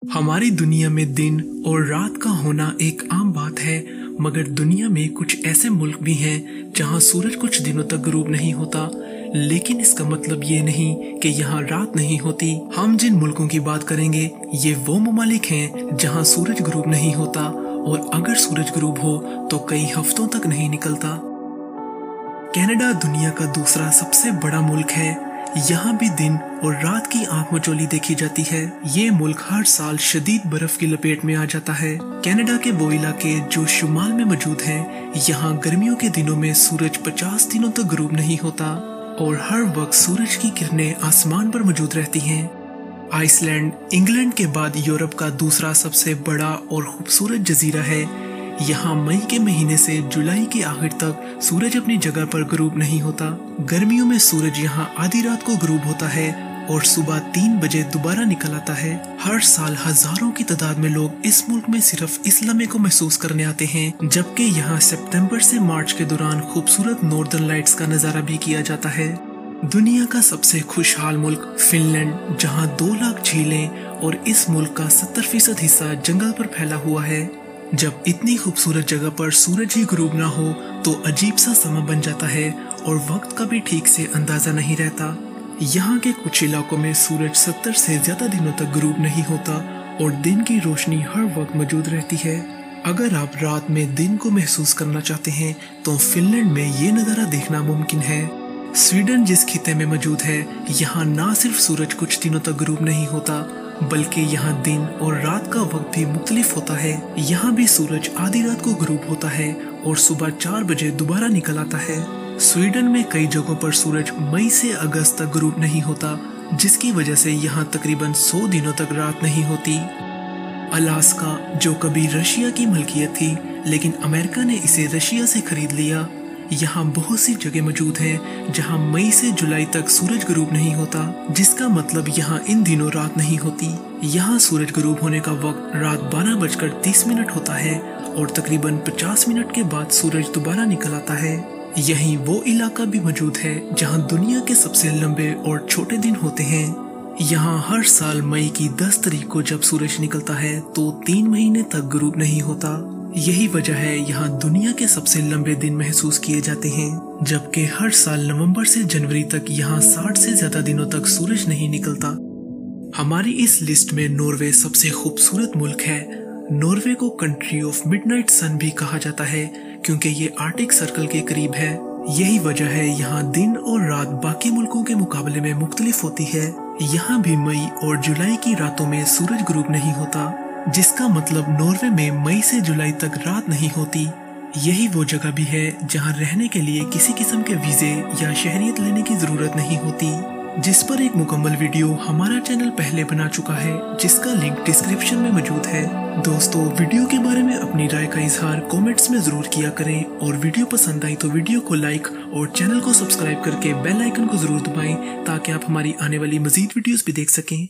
हमारी दुनिया में दिन और रात का होना एक आम बात है, मगर दुनिया में कुछ ऐसे मुल्क भी हैं जहां सूरज कुछ दिनों तक गुरूब नहीं होता। लेकिन इसका मतलब ये नहीं कि यहाँ रात नहीं होती। हम जिन मुल्कों की बात करेंगे ये वो ममालिक हैं जहां सूरज गुरूब नहीं होता, और अगर सूरज गुरूब हो तो कई हफ्तों तक नहीं निकलता। कनाडा दुनिया का दूसरा सबसे बड़ा मुल्क है। यहाँ भी दिन और रात की आंख मचोली देखी जाती है। ये मुल्क हर साल शदीद बर्फ की लपेट में आ जाता है। कनाडा के वो इलाके जो शुमाल में मौजूद हैं, यहाँ गर्मियों के दिनों में सूरज 50 दिनों तक गुरूब नहीं होता और हर वक्त सूरज की किरणें आसमान पर मौजूद रहती हैं। आइसलैंड इंग्लैंड के बाद यूरोप का दूसरा सबसे बड़ा और खूबसूरत जजीरा है। यहाँ मई के महीने से जुलाई के आखिर तक सूरज अपनी जगह पर गुरूब नहीं होता। गर्मियों में सूरज यहाँ आधी रात को गुरूब होता है और सुबह 3 बजे दोबारा निकल आता है। हर साल हजारों की तादाद में लोग इस मुल्क में सिर्फ इस लम्हे को महसूस करने आते हैं, जबकि यहाँ सितंबर से मार्च के दौरान खूबसूरत नॉर्दर्न लाइट्स का नजारा भी किया जाता है। दुनिया का सबसे खुशहाल मुल्क फिनलैंड, जहाँ 2 लाख झीलें और इस मुल्क का 70% हिस्सा जंगल पर फैला हुआ है। जब इतनी खूबसूरत जगह पर सूरज ही गुरूब ना हो तो अजीब सा समा बन जाता है और वक्त का भी ठीक से अंदाजा नहीं रहता। यहाँ के कुछ इलाकों में सूरज 70 से ज्यादा दिनों तक गुरूब नहीं होता और दिन की रोशनी हर वक्त मौजूद रहती है। अगर आप रात में दिन को महसूस करना चाहते हैं तो फिनलैंड में ये नज़ारा देखना मुमकिन है। स्वीडन जिस खिते में मौजूद है, यहाँ ना सिर्फ सूरज कुछ दिनों तक गुरूब नहीं होता बल्कि यहाँ दिन और रात का वक्त भी मुख्तलिफ होता है। यहाँ भी सूरज आधी रात को गुरूब होता है और सुबह 4 बजे दोबारा निकल आता है। स्वीडन में कई जगहों पर सूरज मई से अगस्त तक गुरूब नहीं होता, जिसकी वजह से यहाँ तकरीबन 100 दिनों तक रात नहीं होती। अलास्का, जो कभी रशिया की मलकियत थी लेकिन अमेरिका ने इसे रशिया से खरीद लिया, यहाँ बहुत सी जगह मौजूद हैं जहाँ मई से जुलाई तक सूरज गुरूब नहीं होता, जिसका मतलब यहाँ इन दिनों रात नहीं होती। यहाँ सूरज गुरूब होने का वक्त रात 12:30 होता है और तकरीबन 50 मिनट के बाद सूरज दोबारा निकल आता है। यहीं वो इलाका भी मौजूद है जहाँ दुनिया के सबसे लंबे और छोटे दिन होते हैं। यहाँ हर साल मई की 10 तारीख को जब सूरज निकलता है तो 3 महीने तक गुरूब नहीं होता। यही वजह है यहाँ दुनिया के सबसे लंबे दिन महसूस किए जाते हैं, जबकि हर साल नवंबर से जनवरी तक यहाँ 60 से ज्यादा दिनों तक सूरज नहीं निकलता। हमारी इस लिस्ट में नॉर्वे सबसे खूबसूरत मुल्क है। नॉर्वे को कंट्री ऑफ मिडनाइट सन भी कहा जाता है क्योंकि ये आर्कटिक सर्कल के करीब है। यही वजह है यहाँ दिन और रात बाकी मुल्कों के मुकाबले में मुख्तलिफ होती है। यहाँ भी मई और जुलाई की रातों में सूरज गुरूब नहीं होता, जिसका मतलब नॉर्वे में मई से जुलाई तक रात नहीं होती। यही वो जगह भी है जहां रहने के लिए किसी किस्म के वीजे या शहरियत लेने की जरूरत नहीं होती, जिस पर एक मुकम्मल वीडियो हमारा चैनल पहले बना चुका है, जिसका लिंक डिस्क्रिप्शन में मौजूद है। दोस्तों, वीडियो के बारे में अपनी राय का इजहार कमेंट्स में जरूर किया करें और वीडियो पसंद आई तो वीडियो को लाइक और चैनल को सब्सक्राइब करके बेल आइकन को जरूर दबाएं ताकि आप हमारी आने वाली मजीद वीडियोस भी देख सकें।